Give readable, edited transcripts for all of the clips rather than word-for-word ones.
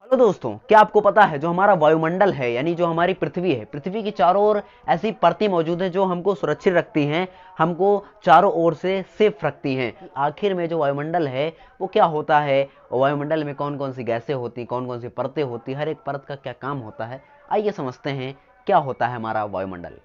Hello दोस्तों, क्या आपको पता है जो हमारा वायुमंडल है यानी जो हमारी पृथ्वी है, पृथ्वी की चारों ओर ऐसी परतें मौजूद हैं जो हमको सुरक्षित रखती हैं, हमको चारों ओर से सेफ रखती हैं। आखिर में जो वायुमंडल है वो क्या होता है और वायुमंडल में कौन कौन सी गैसें होती, कौन कौन सी परतें होती, हर एक परत का क्या काम होता है, आइए समझते हैं क्या होता है हमारा वायुमंडल।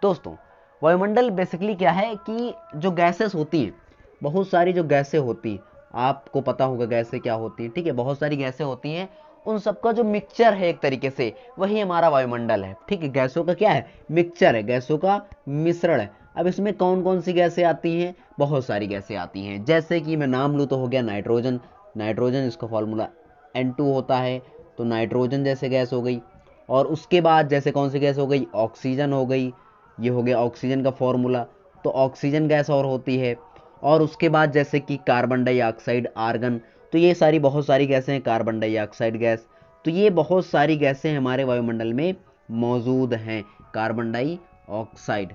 दोस्तों, वायुमंडल बेसिकली क्या है कि जो गैसेस होती हैं, बहुत सारी जो गैसें होती, आपको पता होगा गैसें क्या होती हैं, ठीक है, बहुत सारी गैसें होती हैं, उन सबका जो मिक्सचर है एक तरीके से वही हमारा वायुमंडल है। ठीक है, गैसों का क्या है, मिक्सचर है, गैसों का मिश्रण है। अब इसमें कौन कौन सी गैसें आती हैं, बहुत सारी गैसें आती हैं। जैसे कि मैं नाम लूँ तो हो गया नाइट्रोजन, नाइट्रोजन इसका फॉर्मूला N2 होता है, तो नाइट्रोजन जैसे गैस हो गई। और उसके बाद जैसे कौन सी गैस हो गई, ऑक्सीजन हो गई, ये हो गया ऑक्सीजन का फॉर्मूला, तो ऑक्सीजन गैस और होती है। और उसके बाद जैसे कि कार्बन डाइऑक्साइड, आर्गन, तो ये सारी बहुत सारी गैसें हैं, कार्बन डाइऑक्साइड गैस, तो ये बहुत सारी गैसें हमारे वायुमंडल में मौजूद हैं, कार्बन डाइऑक्साइड।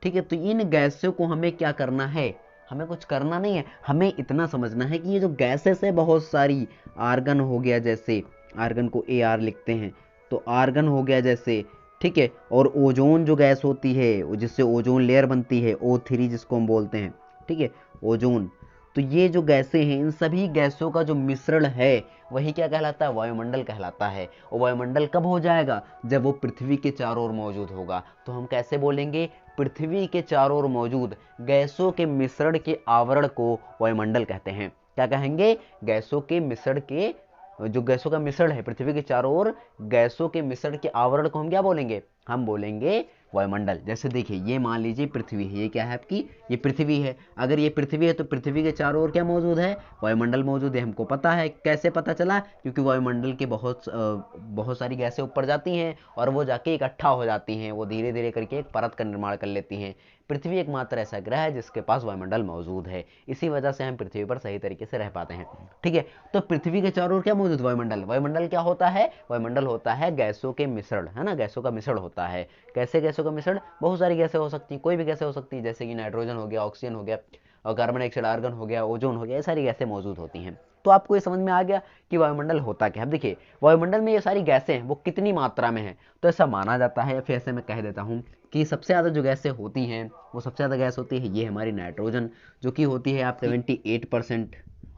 ठीक है, तो इन गैसों को हमें क्या करना है, हमें कुछ करना नहीं है, हमें इतना समझना है कि ये जो गैसेस है बहुत सारी, आर्गन हो गया, जैसे आर्गन को AR लिखते हैं, तो आर्गन हो गया जैसे, ठीक है। और ओजोन जो गैस होती है जिससे ओजोन लेयर बनती है, O3 जिसको हम बोलते हैं, ठीक है, ओजोन, तो ये जो गैसें हैं इन सभी गैसों का जो मिश्रण है वही क्या कहलाता है, वायुमंडल कहलाता है। और वायुमंडल कब हो जाएगा, जब वो पृथ्वी के चारों ओर मौजूद होगा। तो हम कैसे बोलेंगे, पृथ्वी के चारों ओर मौजूद गैसों के मिश्रण के आवरण को वायुमंडल कहते हैं। क्या कहेंगे, गैसों के मिश्रण के, जो गैसों का मिश्रण है पृथ्वी के चारों ओर, गैसों के मिश्रण के आवरण को हम क्या बोलेंगे, हम बोलेंगे वायुमंडल। जैसे देखिए, ये मान लीजिए पृथ्वी है, ये क्या है आपकी, ये पृथ्वी है। अगर ये पृथ्वी है तो पृथ्वी के चारों ओर क्या मौजूद है, वायुमंडल मौजूद है। हमको पता है, कैसे पता चला, क्योंकि वायुमंडल के बहुत सारी गैसें ऊपर जाती हैं और वो जाके इकट्ठा हो जाती हैं, वो धीरे धीरे करके एक परत का निर्माण कर लेती हैं। पृथ्वी एकमात्र ऐसा ग्रह है जिसके पास वायुमंडल मौजूद है, इसी वजह से हम पृथ्वी पर सही तरीके से रह पाते हैं। ठीक है, तो पृथ्वी के चारों ओर क्या मौजूद, वायुमंडल। वायुमंडल क्या होता है, वायुमंडल होता है गैसों के मिश्रण, है ना, गैसों का मिश्रण होता है। कैसे गैसों का मिश्रण, बहुत सारी गैसें हो सकती हैं, कोई भी गैसें हो सकती है, जैसे कि नाइट्रोजन हो गया, ऑक्सीजन हो गया, और कार्बन डाइऑक्साइड, आर्गन हो गया, ओजोन हो गया, ये सारी गैसें मौजूद होती हैं। तो आपको ये समझ में आ गया कि वायुमंडल होता क्या है। अब देखिए, वायुमंडल में ये सारी गैसें हैं वो कितनी मात्रा में हैं, तो ऐसा माना जाता है, या फिर ऐसे मैं कह देता हूँ कि सबसे ज़्यादा जो गैसें होती हैं, वो सबसे ज़्यादा गैस होती है ये हमारी नाइट्रोजन, जो कि होती है आप 78%।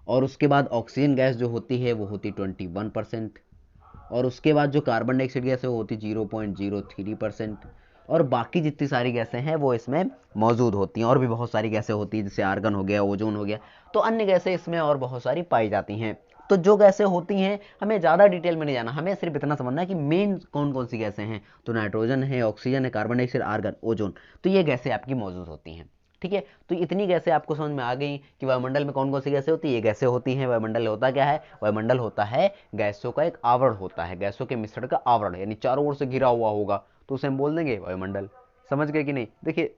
और उसके बाद ऑक्सीजन गैस जो होती है वो होती 21%। और उसके बाद जो कार्बन डाइऑक्साइड गैस है वो होती 0.03%। और बाकी जितनी सारी गैसें हैं वो इसमें मौजूद होती हैं। और भी बहुत सारी गैसें होती हैं, जैसे आर्गन हो गया, ओजोन हो गया, तो अन्य गैसें इसमें और बहुत सारी पाई जाती हैं। तो जो गैसें होती हैं, हमें ज़्यादा डिटेल में नहीं जाना, हमें सिर्फ इतना समझना है कि मेन कौन कौन सी गैसें हैं। तो नाइट्रोजन है, ऑक्सीजन है, कार्बन डाइऑक्साइड, आर्गन, ओजोन, तो ये गैसें आपकी मौजूद होती हैं। ठीक है, तो इतनी गैसें आपको समझ में आ गई कि वायुमंडल में कौन कौन सी गैसें होती है, ये गैसें होती हैं। वायुमंडल होता क्या है, वायुमंडल होता है गैसों का एक आवरण होता है, गैसों के मिश्रण का आवरण, यानी चारों ओर से घिरा हुआ होगा, तो उसे हम बोल देंगे वायुमंडल। समझ गए कि नहीं। देखिए,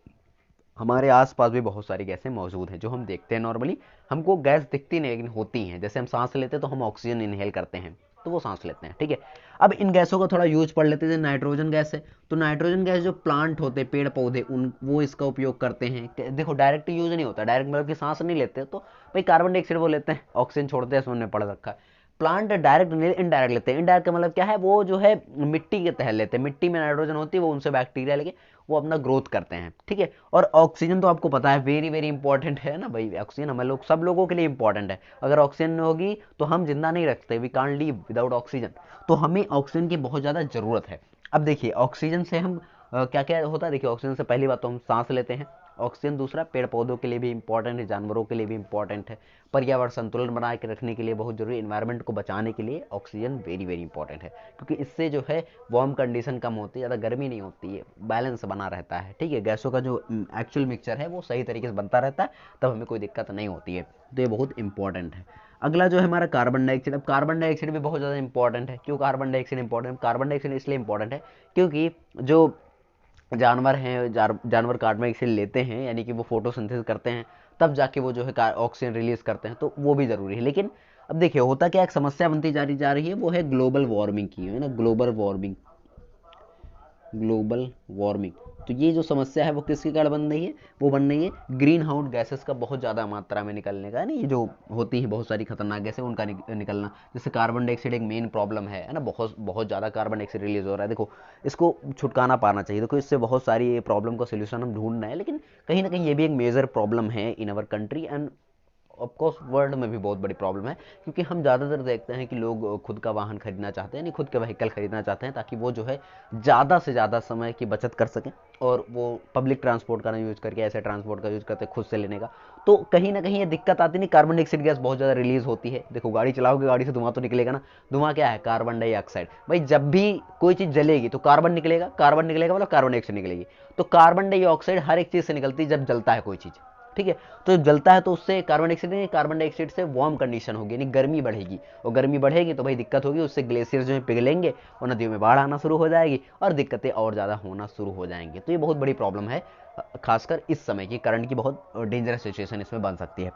हमारे आसपास भी बहुत सारी गैसें मौजूद हैं जो हम देखते हैं नॉर्मली, हमको गैस दिखती नहीं लेकिन होती हैं। जैसे हम सांस लेते हैं तो हम ऑक्सीजन इनहेल करते हैं, तो वो सांस लेते हैं। ठीक है, अब इन गैसों का थोड़ा यूज पढ़ लेते हैं। नाइट्रोजन गैस है, तो नाइट्रोजन गैस जो प्लांट होते हैं, पेड़ पौधे, उन वो इसका उपयोग करते हैं। देखो, डायरेक्ट यूज नहीं होता, डायरेक्ट मतलब कि सांस नहीं लेते, तो भाई कार्बन डाइऑक्साइड वो लेते हैं, ऑक्सीजन छोड़ते हैं, सुनने पड़ रखा है। प्लांट डायरेक्ट नहीं, इनडायरेक्ट लेते हैं। इनडायरेक्ट का मतलब क्या है, वो जो है मिट्टी के तहत लेते हैं, मिट्टी में नाइट्रोजन होती है, वो उनसे बैक्टीरिया लेके वो अपना ग्रोथ करते हैं। ठीक है, और ऑक्सीजन तो आपको पता है वेरी वेरी इंपॉर्टेंट है ना भाई, ऑक्सीजन हमें लोग सब लोगों के लिए इंपॉर्टेंट है। अगर ऑक्सीजन नहीं होगी तो हम जिंदा नहीं रखते, we can't live without oxygen. तो हमें ऑक्सीजन की बहुत ज़्यादा ज़रूरत है। अब देखिए, ऑक्सीजन से हम क्या क्या होता है। देखिए, ऑक्सीजन से पहली बात तो हम सांस लेते हैं ऑक्सीजन, दूसरा पेड़ पौधों के लिए भी इंपॉर्टेंट है, जानवरों के लिए भी इंपॉर्टेंट है, पर्यावरण संतुलन बना के रखने के लिए बहुत जरूरी, इन्वायरमेंट को बचाने के लिए ऑक्सीजन वेरी वेरी इंपॉर्टेंट है, क्योंकि इससे जो है वार्म कंडीशन कम होती है, ज़्यादा गर्मी नहीं होती है, बैलेंस बना रहता है। ठीक है, गैसों का जो एक्चुअल मिक्सचर है वो सही तरीके से बनता रहता है, तब हमें कोई दिक्कत नहीं होती है, तो ये बहुत इंपॉर्टेंट है। अगला जो है हमारा कार्बन डाइऑक्साइड। अब कार्बन डाइऑक्साइड भी बहुत ज़्यादा इंपॉर्टेंट है। क्यों carbon dioxide important, carbon dioxide इसलिए इंपॉर्टेंट है क्योंकि जो जानवर हैं, जानवर कार्बन डाइऑक्साइड लेते हैं, यानी कि वो फोटोसिंथेसिस करते हैं, तब जाके वो जो है ऑक्सीजन रिलीज करते हैं, तो वो भी ज़रूरी है। लेकिन अब देखिए, होता क्या, एक समस्या बनती जा रही है, वो है ग्लोबल वार्मिंग की, है ना, ग्लोबल वार्मिंग। Global warming. तो ये जो समस्या है वो किसके कारण बन रही है, वो बन रही है ग्रीन हाउस गैसेस का बहुत ज़्यादा मात्रा में निकलने का, यानी ये जो होती हैं बहुत सारी खतरनाक गैसें उनका निकलना। जैसे कार्बन डाइऑक्साइड एक मेन प्रॉब्लम है ना, बहुत बहुत ज़्यादा कार्बन डाइऑक्साइड रिलीज हो रहा है। देखो इसको छुटकाना पाना चाहिए। देखो इससे बहुत सारी प्रॉब्लम का सोल्यूशन हम ढूंढ रहे हैं, लेकिन कहीं ना कहीं ये भी एक मेजर प्रॉब्लम है in our country and of course world में भी बहुत बड़ी प्रॉब्लम है। क्योंकि हम ज़्यादातर देखते हैं कि लोग खुद का वाहन खरीदना चाहते हैं, यानी खुद के व्हीकल खरीदना चाहते हैं, ताकि वो जो है ज़्यादा से ज़्यादा समय की बचत कर सकें, और वो पब्लिक ट्रांसपोर्ट का ना यूज़ करके ऐसे ट्रांसपोर्ट का यूज़ करते खुद से लेने का। तो कहीं ना कहीं ये दिक्कत आती नहीं, कार्बन डाइऑक्साइड गैस बहुत ज़्यादा रिलीज होती है। देखो गाड़ी चलाओगे, गाड़ी से धुआं तो निकलेगा ना। धुआं क्या है, कार्बन डाइऑक्साइड। भाई जब भी कोई चीज़ जलेगी तो कार्बन निकलेगा, कार्बन निकलेगा मतलब कार्बन डाइऑक्साइड निकलेगी। तो कार्बन डाइऑक्साइड हर एक चीज़ से निकलती है जब जलता है कोई चीज़, ठीक है। तो जब जलता है तो उससे कार्बन डाइऑक्साइड से वार्म कंडीशन होगी, यानी गर्मी बढ़ेगी, और गर्मी बढ़ेगी तो भाई दिक्कत होगी, उससे ग्लेशियर जो है पिघलेंगे और नदियों में बाढ़ आना शुरू हो जाएगी और दिक्कतें और ज़्यादा होना शुरू हो जाएंगी। तो ये बहुत बड़ी प्रॉब्लम है, खासकर इस समय की करंट की बहुत डेंजरस सिचुएशन इसमें बन सकती है।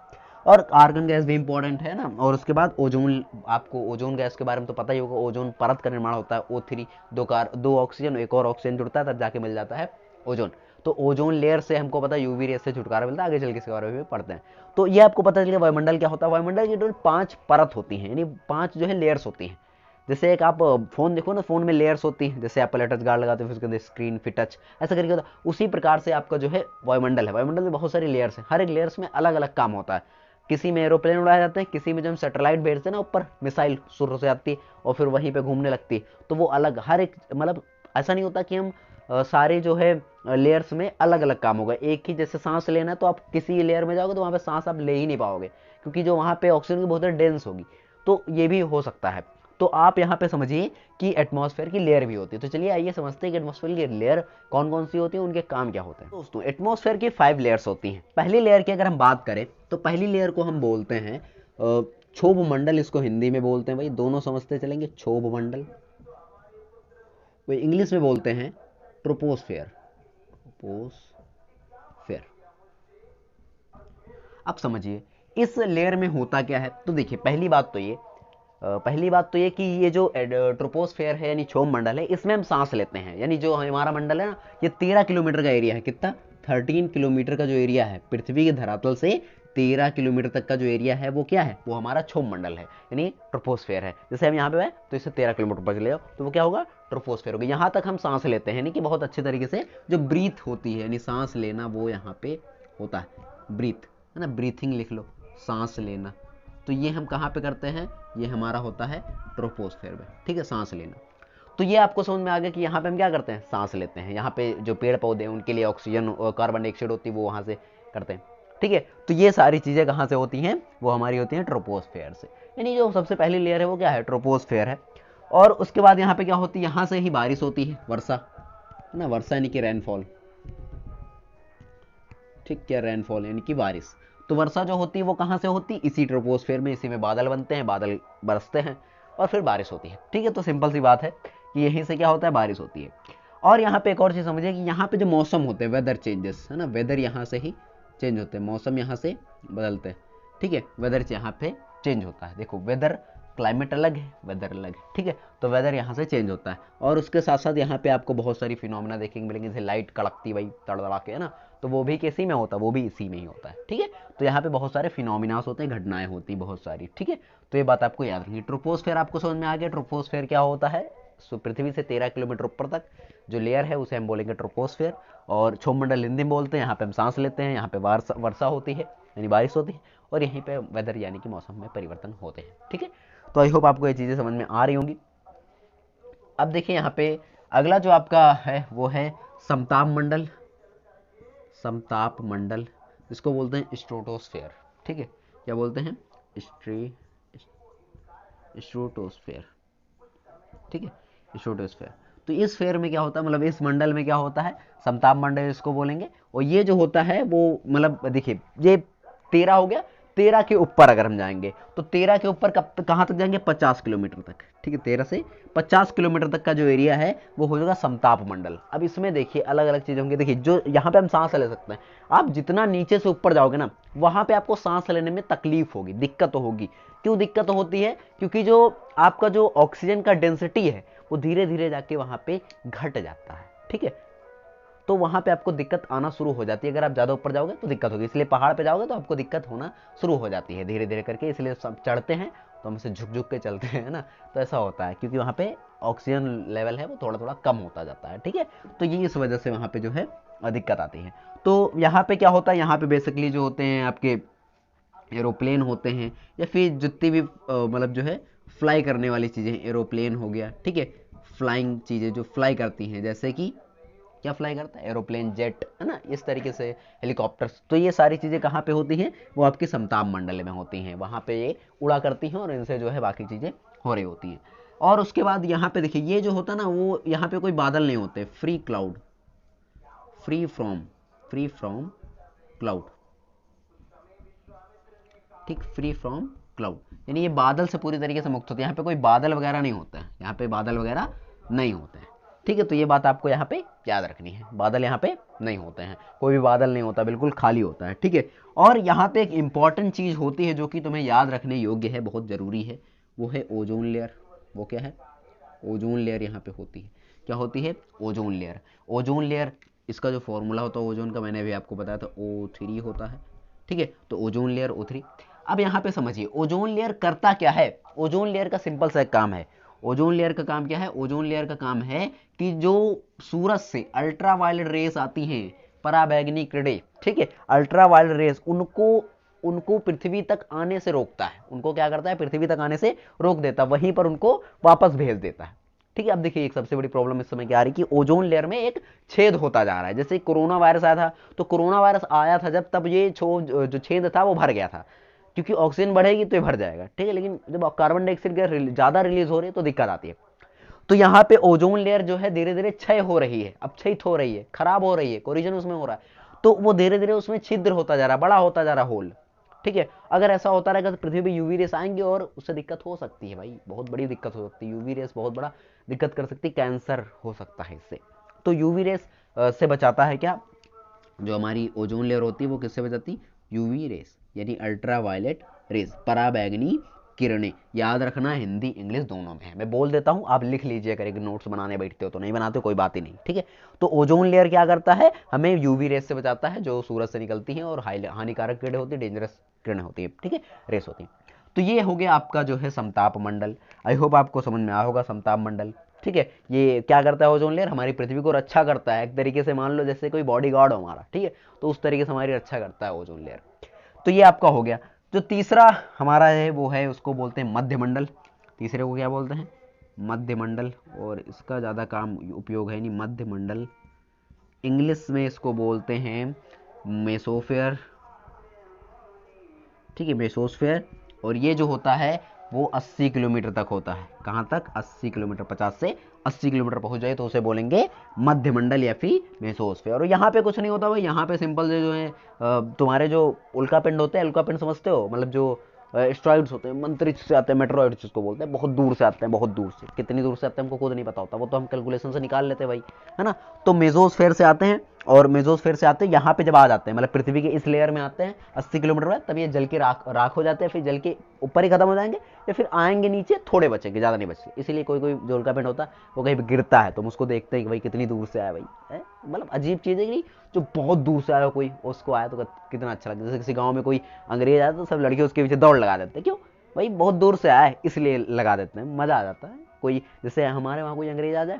और आर्गन गैस भी इंपॉर्टेंट है ना। और उसके बाद ओजोन, आपको ओजोन गैस के बारे में तो पता ही होगा। ओजोन परत का निर्माण होता है, O3, दो ऑक्सीजन, एक और ऑक्सीजन जुड़ता है तब जाके मिल जाता है ओजोन। तो ओजोन लेयर से हमको पता है यूवी रेस से छुटकारा मिलता है, आगे चल के इसके बारे में पढ़ते हैं। तो ये आपको पता चलेगा वायुमंडल क्या होता है। वायुमंडल की टोटल 5 परत होती हैं, यानी 5 जो है लेयर्स होती हैं। जैसे एक आप फोन देखो ना, फोन में लेयर्स होती हैं, जैसे एप्पल टच गार्ड लगाते हो फिर उसके अंदर स्क्रीन फिर टच ऐसा करके होता है। उसी प्रकार से आपका जो है वायुमंडल है। वायुमंडल में बहुत सारी लेयर्स हैं, हर एक लेयर्स में अलग अलग काम होता है। किसी में एरोप्लेन उड़ाए जाते हैं, किसी में जो हम सैटेलाइट भेजते हैं ना ऊपर, मिसाइल शुरू से आती है और फिर वहीं पे घूमने लगती है। तो वो अलग हर एक, मतलब ऐसा नहीं होता कि हम सारे जो है लेयर्स में अलग अलग काम होगा। एक ही जैसे सांस लेना है तो आप किसी लेयर में जाओगे तो वहाँ पे सांस आप ले ही नहीं पाओगे, क्योंकि जो वहाँ पे ऑक्सीजन की बहुत ज़्यादा डेंस होगी। तो ये भी हो सकता है। तो आप यहाँ पे समझिए कि एटमॉस्फेयर की लेयर भी होती है। तो चलिए आइए समझते हैं कि एटमॉस्फेयर की लेयर कौन कौन सी होती है, उनके काम क्या होते हैं। दोस्तों एटमॉस्फेयर की 5 लेयर्स होती हैं। पहली लेयर की अगर हम बात करें तो पहली लेयर को हम बोलते हैं क्षोभ मंडल, इसको हिंदी में बोलते हैं, भाई दोनों समझते चलेंगे, क्षोभ मंडल। वही इंग्लिश में बोलते हैं ट्रोपोस्फेयर। ट्रोपोस्फेयर। अब समझिए इस लेयर में होता क्या है। तो देखिए पहली बात तो ये कि ये जो ट्रोपोस्फेयर है यानी क्षोभ मंडल है, इसमें हम सांस लेते हैं। यानी जो हमारा मंडल है ना, ये 13 किलोमीटर का एरिया है। कितना, 13 किलोमीटर का जो एरिया है पृथ्वी के धरातल से 13 किलोमीटर तक का जो एरिया है वो क्या है, वो हमारा क्षोभ मंडल है, यानी ट्रोपोस्फेयर है। जैसे हम यहाँ पे है तो इससे 13 किलोमीटर पर चले जाओ तो वो क्या होगा, ट्रोपोस्फेयर होगा। यहाँ तक हम सांस लेते हैं, यानी कि बहुत अच्छे तरीके से जो ब्रीथ होती है, यानी सांस लेना, वो यहाँ पे होता है। ब्रीथ है ना, ब्रीथिंग लिख लो, सांस लेना। तो ये हम कहाँ पे करते हैं, ये हमारा होता है ट्रोपोस्फेयर में, ठीक है, सांस लेना। तो ये आपको समझ में आ गया कि यहाँ पे हम क्या करते हैं, सांस लेते हैं। यहाँ पे जो पेड़ पौधे हैं उनके लिए ऑक्सीजन और कार्बन डाइऑक्साइड होती है, वो वहाँ से करते हैं, ठीक है। तो ये सारी चीज़ें कहाँ से होती हैं, वो हमारी होती हैं ट्रोपोस्फेयर से। यानी जो सबसे पहली लेयर है वो क्या है, ट्रोपोस्फेयर है। और उसके बाद यहाँ पे क्या होती है, यहाँ से ही बारिश होती है, वर्षा है ना, वर्षा यानी कि रेनफॉल, ठीक, क्या रेनफॉल यानी कि बारिश। तो वर्षा जो होती है वो कहाँ से होती है, इसी ट्रोपोस्फेयर में, इसी में बादल बनते हैं, बादल बरसते हैं और फिर बारिश होती है, ठीक है। तो सिंपल सी बात है कि यहीं से क्या होता है, बारिश होती है। और यहाँ पे एक और चीज़ समझिए कि यहाँ पे जो मौसम होते हैं, वेदर चेंजेस है ना, वेदर यहाँ से ही चेंज होते हैं, मौसम यहाँ से बदलते हैं, ठीक है। वेदर यहाँ पे चेंज होता है। देखो वेदर, क्लाइमेट अलग है, वेदर अलग है, ठीक है। तो वेदर यहाँ से चेंज होता है। और उसके साथ साथ यहाँ पे आपको बहुत सारी फिनोमिना देखने मिलेंगे, जैसे लाइट कड़कती भाई तड़तड़ा के, है ना, तो वो भी किसी में होता है, वो भी इसी में ही होता है, ठीक है। तो यहाँ पे बहुत सारे फिनोमिनास होते हैं, घटनाएं होती हैं बहुत सारी, ठीक है। तो ये बात आपको याद रखनी। ट्रोपोस्फेयर आपको समझ में आ गया, ट्रोपोस्फेयर क्या होता है। पृथ्वी से 13 किलोमीटर ऊपर तक जो लेयर है उसे हम बोलेंगे ट्रोपोस्फेयर। और क्षोभ मंडल हिंदी में बोलते हैं, यहाँ पे हम सांस लेते हैं, यहाँ पे वर्षा होती है यानी बारिश होती है, और यहीं पे वेदर यानी कि मौसम में परिवर्तन होते हैं, ठीक है। तो आई होप आपको ये चीज़ें समझ में आ रही होंगी। अब देखिए यहाँ पे अगला जो आपका है वो है समताप मंडल। समताप मंडल इसको बोलते हैं स्ट्रेटोस्फेयर, ठीक है। क्या बोलते हैं, स्ट्रेटोस्फेयर, ठीक है, स्ट्रेटोस्फेयर। तो इस फेयर में क्या होता है, मतलब इस मंडल में क्या होता है, समताप मंडल इसको बोलेंगे। और ये जो होता है वो मतलब देखिए ये 13 हो गया, 13 के ऊपर अगर हम जाएंगे तो 13 के ऊपर कहाँ तक जाएंगे, 50 किलोमीटर तक, ठीक है। 13 से 50 किलोमीटर तक का जो एरिया है वो हो जाएगा समताप मंडल। अब इसमें देखिए अलग अलग चीज़ें होंगी। देखिए जो यहाँ पे हम सांस ले सकते हैं, आप जितना नीचे से ऊपर जाओगे ना, वहाँ पे आपको सांस लेने में तकलीफ होगी, दिक्कत होगी। क्यों दिक्कत होती है, क्योंकि जो आपका जो ऑक्सीजन का डेंसिटी है वो धीरे धीरे जाके वहाँ पे घट जाता है, ठीक है, तो वहां पे आपको दिक्कत आना शुरू हो जाती है। अगर आप ज़्यादा ऊपर जाओगे तो दिक्कत होगी, इसलिए पहाड़ पे जाओगे तो आपको दिक्कत होना शुरू हो जाती है धीरे धीरे करके। इसलिए सब चढ़ते हैं तो हम इसे झुक झुक के चलते हैं ना, तो ऐसा होता है क्योंकि वहाँ पे ऑक्सीजन लेवल है वो थोड़ा थोड़ा कम होता जाता है। ठीक है, तो ये इस वजह से वहाँ पे जो है दिक्कत आती है। तो यहाँ पे क्या होता है, यहाँ पे बेसिकली जो होते हैं आपके एरोप्लेन होते हैं, या फिर जितनी भी मतलब जो है फ्लाई करने वाली चीज़ें, एरोप्लेन हो गया, ठीक है, फ्लाइंग चीज़ें जो फ्लाई करती हैं, जैसे कि क्या फ्लाई करता है, एरोप्लेन, जेट, है ना, इस तरीके से हेलीकॉप्टर्स। तो ये सारी चीज़ें कहाँ पे होती हैं, वो आपकी समताप मंडल में होती हैं, वहाँ पे ये उड़ा करती हैं और इनसे जो है बाकी चीज़ें हो रही होती हैं। और उसके बाद यहाँ पे देखिए, ये जो होता है ना, वो यहाँ पे कोई बादल नहीं होते, free cloud, free from cloud, ठीक, फ्री फ्रॉम क्लाउड, यानी ये बादल से पूरी तरीके से मुक्त होते हैं। यहाँ पे कोई बादल वगैरह नहीं होता है, यहाँ पे बादल वगैरह नहीं होते हैं। ठीक है, तो ये बात आपको यहाँ पे याद रखनी है, बादल यहाँ पे नहीं होते हैं, कोई भी बादल नहीं होता, बिल्कुल खाली होता है। ठीक है, और यहाँ पे एक इंपॉर्टेंट चीज़ होती है जो कि तुम्हें याद रखने योग्य है, बहुत ज़रूरी है, वो है ओजोन लेयर। वो क्या है, ओजोन लेयर यहाँ पे होती है। क्या होती है, ओजोन लेयर। ओजोन लेयर, इसका जो फॉर्मूला होता है ओजोन का, मैंने अभी आपको बताया था, O3 होता है। ठीक है, तो ओजोन लेयर O3। अब यहाँ पे समझिए ओजोन लेयर करता क्या है। ओजोन लेयर का सिंपल सा एक काम है। ओजोन लेयर का काम क्या है, ओजोन लेयर का काम है कि जो सूरज से अल्ट्रावायलेट रेस आती हैं, पराबैंगनी किरणें, ठीक है, अल्ट्रावायलेट रेस, उनको पृथ्वी तक आने से रोकता है। उनको क्या करता है, पृथ्वी तक आने से रोक देता है, वहीं पर उनको वापस भेज देता है। ठीक है, अब देखिए एक सबसे बड़ी प्रॉब्लम इस समय क्या आ रही है कि ओजोन लेयर में एक छेद होता जा रहा है। जैसे कोरोना वायरस आया था, तो कोरोना वायरस आया था जब, तब ये जो छेद था वो भर गया था, क्योंकि ऑक्सीजन बढ़ेगी तो ये भर जाएगा। ठीक है, लेकिन जब कार्बन डाइऑक्साइड गैस ज़्यादा रिलीज हो रही है तो दिक्कत आती है। तो यहाँ पे ओजोन लेयर जो है धीरे धीरे क्षय हो रही है, अपक्षयित हो रही है, खराब हो रही है, कोरिजन उसमें हो रहा है, तो वो धीरे धीरे उसमें छिद्र होता जा रहा है, बड़ा होता जा रहा है होल। ठीक है, अगर ऐसा होता रहेगा तो पृथ्वी पे यूवी रेस आएंगे और उससे दिक्कत हो सकती है भाई, बहुत बड़ी दिक्कत हो सकती है। यूवी रेस बहुत बड़ा दिक्कत कर सकती है, कैंसर हो सकता है इससे। तो यूवी रेस से बचाता है क्या, जो हमारी ओजोन लेयर होती है वो किससे बचाती, यूवी रेस, यानी अल्ट्रा वायलेट रेस, पराबैंगनी किरणें। याद रखना, हिंदी इंग्लिश दोनों में है, मैं बोल देता हूं, आप लिख लीजिए अगर एक नोट्स बनाने बैठते हो तो, नहीं बनाते हो कोई बात ही नहीं। ठीक है, तो ओजोन लेयर क्या करता है, हमें यूवी रेस से बचाता है जो सूरज से निकलती हैं और हानिकारक किरणें होती है, डेंजरस किरणें होती है, ठीक है, रेस होती है। तो ये हो गया आपका जो है समताप मंडल। आई होप आपको समझ में आया होगा समताप मंडल। ठीक है, ये क्या करता है ओजोन लेयर, हमारी पृथ्वी को रक्षा करता है एक तरीके से, मान लो जैसे कोई बॉडी गार्ड हो हमारा, ठीक है, तो उस तरीके से हमारी रक्षा करता है ओजोन लेयर। तो ये आपका हो गया। जो तीसरा हमारा है वो है, उसको बोलते हैं मध्य मंडल। तीसरे को क्या बोलते हैं, मध्य मंडल, और इसका ज़्यादा काम उपयोग है नहीं, मध्य मंडल, इंग्लिश में इसको बोलते हैं मेसोफेयर। ठीक है, मेसोस्फेयर। और ये जो होता है वो 80 किलोमीटर तक होता है, कहाँ तक, 80 किलोमीटर, 50 से 80 किलोमीटर पहुंच जाए तो उसे बोलेंगे मध्यमंडल या फिर मेसोस्फेयर। और यहाँ पे कुछ नहीं होता भाई, यहाँ पे सिंपल जो है तुम्हारे जो उल्का पिंड होते हैं, उल्का पिंड समझते हो, मतलब जो एस्ट्रॉइड्स होते हैं, अंतरिक्ष से आते हैं, मेट्रॉइड्स जिसको बोलते हैं, बहुत दूर से आते हैं, बहुत दूर से, कितनी दूर से आते हैं हमको खुद नहीं पता होता, वो तो हम कैलकुलेशन से निकाल लेते हैं भाई, है ना। तो मेसोस्फेयर से आते हैं, और मेसोस्फेयर से आते हैं यहाँ पे जब आ जाते हैं, मतलब पृथ्वी के इस लेयर में आते हैं 80 किलोमीटर में, तब ये जल के राख हो जाते हैं, फिर जल के ऊपर ही खत्म हो जाएंगे, या फिर आएंगे नीचे, थोड़े बचेंगे, ज़्यादा नहीं बचेंगे। इसीलिए कोई कोई जो उल्का पिंड होता है वो कहीं गिरता है तो हम उसको देखते हैं कि भाई कितनी दूर से आया भाई, मतलब अजीब चीज़ है कि जो बहुत दूर से आया कोई, उसको आया तो कितना अच्छा लगता है। जैसे किसी गाँव में कोई अंग्रेज आया तो सब लड़के उसके पीछे दौड़ लगा देते हैं, क्यों भाई, बहुत दूर से आया है इसलिए लगा देते हैं, मज़ा आ जाता है। कोई जैसे हमारे वहाँ कोई अंग्रेज आ जाए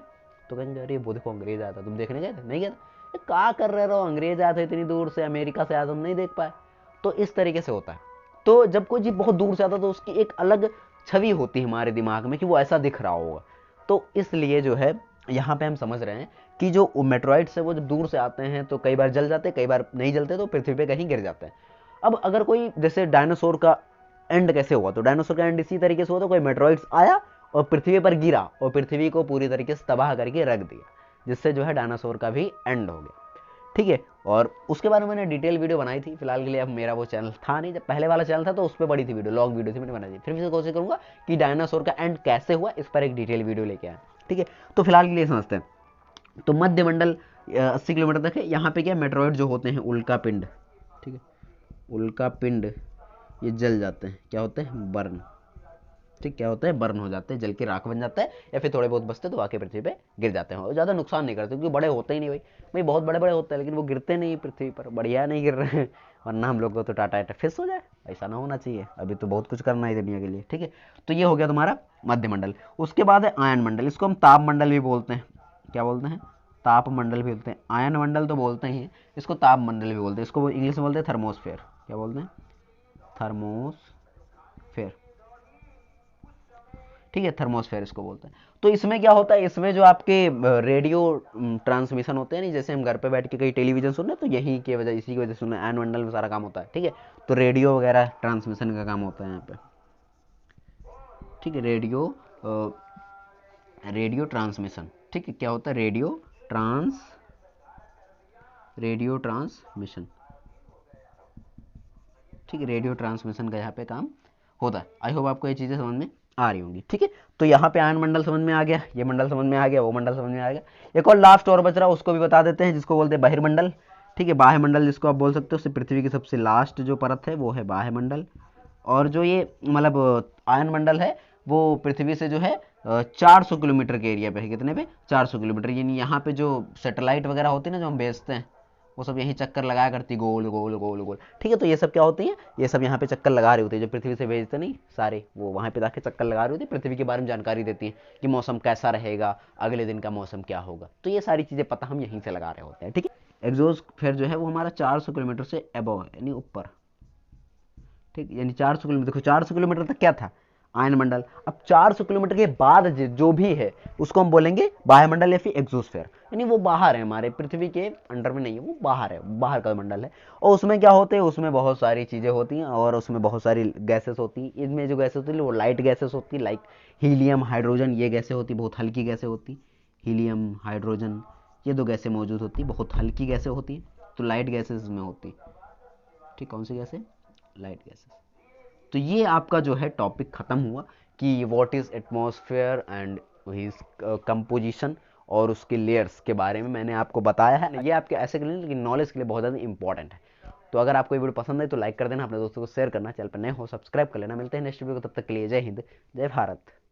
तो कहेंगे अरे वो देखो अंग्रेज आया था, तुम देखने गए थे, नहीं गए थे, क्या कर रहे हो, अंग्रेज आया था इतनी दूर से, अमेरिका से आया, तुम नहीं देख पाए। तो इस तरीके से होता है। तो जब कोई चीज बहुत दूर से आता है तो उसकी एक अलग छवि होती है हमारे दिमाग में कि वो ऐसा दिख रहा होगा। तो इसलिए जो है यहाँ पे हम समझ रहे हैं कि जो मेट्रॉइड्स है वो जब दूर से आते हैं तो कई बार जल जाते हैं, कई बार नहीं जलते, तो पृथ्वी पे कहीं गिर जाते हैं। अब अगर कोई, जैसे डायनासोर का एंड कैसे हुआ, तो डायनासोर का एंड इसी तरीके से हुआ, तो कोई मेट्रॉइड्स आया और पृथ्वी पर गिरा और पृथ्वी को पूरी तरीके से तबाह करके रख दिया, जिससे जो है डायनासोर का भी एंड हो गया। ठीक है, और उसके बारे में मैंने डिटेल वीडियो बनाई थी, फिलहाल के लिए अब मेरा वो चैनल था नहीं, जब पहले वाला चैनल था तो उस पर बड़ी थी वीडियो, लॉन्ग वीडियो थी, मैंने बनाई थी। फिर से कोशिश करूंगा कि डायनासोर का एंड कैसे हुआ इस पर एक डिटेल वीडियो लेके आया। ठीक है, तो फिलहाल के लिए समझते हैं। तो मध्य मंडल 80 किलोमीटर तक है। यहाँ पे क्या, मेट्रॉइड जो होते हैं, उल्का पिंड, ठीक है, उल्का पिंड, ये जल जाते हैं, क्या होते हैं, बर्न, ठीक, क्या होता है, बर्न हो जाते हैं, जल के राख बन जाता है, या फिर थोड़े बहुत बचते तो आके पृथ्वी पे गिर जाते हैं और ज़्यादा नुकसान नहीं करते, क्योंकि बड़े होते ही नहीं भाई। भाई बहुत बड़े बड़े होते हैं लेकिन वो गिरते नहीं पृथ्वी पर, बढ़िया नहीं गिर रहे हैं, वरना हम लोग को तो टाटा फिस हो जाए, ऐसा ना होना चाहिए। अभी तो बहुत कुछ करना है दुनिया के लिए। ठीक है, तो ये हो गया तुम्हारा मध्यमंडल। उसके बाद है आयन मंडल, इसको हम ताप मंडल भी बोलते हैं। क्या बोलते हैं, ताप मंडल भी बोलते हैं, आयन मंडल तो बोलते ही हैं, इसको ताप मंडल भी बोलते हैं, इसको इंग्लिश में बोलते हैं थर्मोस्फेयर। क्या बोलते हैं, थर्मोस्फेयर। ठीक है, थर्मोस्फेयर इसको बोलते हैं। तो इसमें क्या होता है, इसमें जो आपके रेडियो ट्रांसमिशन होते हैं नहीं, जैसे हम घर पे बैठ के कहीं टेलीविजन सुन रहे हैं तो यही की वजह, इसी की वजह से सुन रहे हैं, आयन मंडल में सारा काम होता है। ठीक है, तो रेडियो वगैरह ट्रांसमिशन का काम होता है यहाँ पे। ठीक है, रेडियो ट्रांसमिशन। ठीक है, क्या होता है, रेडियो ट्रांसमिशन। ठीक है, रेडियो ट्रांसमिशन का यहाँ पे काम होता है। आई होप आपको ये चीज़ें समझ में आ रही होंगी। ठीक है, तो यहाँ पे आयन मंडल समझ में आ गया, ये मंडल समझ में आ गया, वो मंडल समझ में आ गया। एक और लास्ट और बच रहा, उसको भी बता देते हैं, जिसको बोलते हैं बहिर्मंडल। ठीक है, बाह्य मंडल जिसको आप बोल सकते हो, उससे पृथ्वी की सबसे लास्ट जो परत है वो है बाह्य मंडल। और जो ये मतलब आयन मंडल है वो पृथ्वी से जो है 400 किलोमीटर के एरिया पे है। कितने पे, 400 किलोमीटर। यानी यहाँ पे जो सैटेलाइट वगैरह होती है ना, जो हम भेजते हैं, वो सब यही चक्कर लगाया करती, गोल गोल गोल गोल। ठीक है, तो ये सब क्या होती है, ये सब यहाँ पे चक्कर लगा रही होती है, जो पृथ्वी से भेजते नहीं सारे, वो वहाँ पे जाके चक्कर लगा रही होती है, पृथ्वी के बारे में जानकारी देती है कि मौसम कैसा रहेगा, अगले दिन का मौसम क्या होगा। तो ये सारी चीज़ें पता हम यहीं से लगा रहे होते हैं। ठीक है, एग्जोस्फेयर जो है वो हमारा 400 किलोमीटर से अबव है, यानी ऊपर। ठीक, यानी 400 किलोमीटर, देखो 400 किलोमीटर तक क्या था, आयन मंडल। अब 400 किलोमीटर के बाद जो भी है उसको हम बोलेंगे वायुमंडल या फिर एग्जोस्फेयर, यानी वो बाहर है, हमारे पृथ्वी के अंडर में नहीं है, वो बाहर है, बाहर का मंडल है। और उसमें क्या होते हैं, उसमें बहुत सारी चीज़ें होती हैं और उसमें बहुत सारी गैसेस होती हैं। इनमें जो गैसेस होती है वो लाइट गैसेस होती है, लाइक हीलियम, हाइड्रोजन, ये गैसें होती, बहुत हल्की गैसें होती। हीलियम, हाइड्रोजन, ये दो गैसें मौजूद होती, बहुत हल्की गैसें होती, तो लाइट गैसेस में होती। ठीक, कौन सी गैसें, लाइट गैसेस। तो ये आपका जो है टॉपिक खत्म हुआ कि what is atmosphere and his composition और उसके लेयर्स के बारे में मैंने आपको बताया है। ये आपके ऐसे के लिए, लेकिन नॉलेज के लिए बहुत ज़्यादा इंपॉर्टेंट है। तो अगर आपको ये वीडियो पसंद है तो लाइक कर देना, अपने दोस्तों को शेयर करना, चैनल पर नए हो सब्सक्राइब कर लेना। मिलते हैं नेक्स्ट वीडियो को, तब तक के लिए जय हिंद, जय भारत।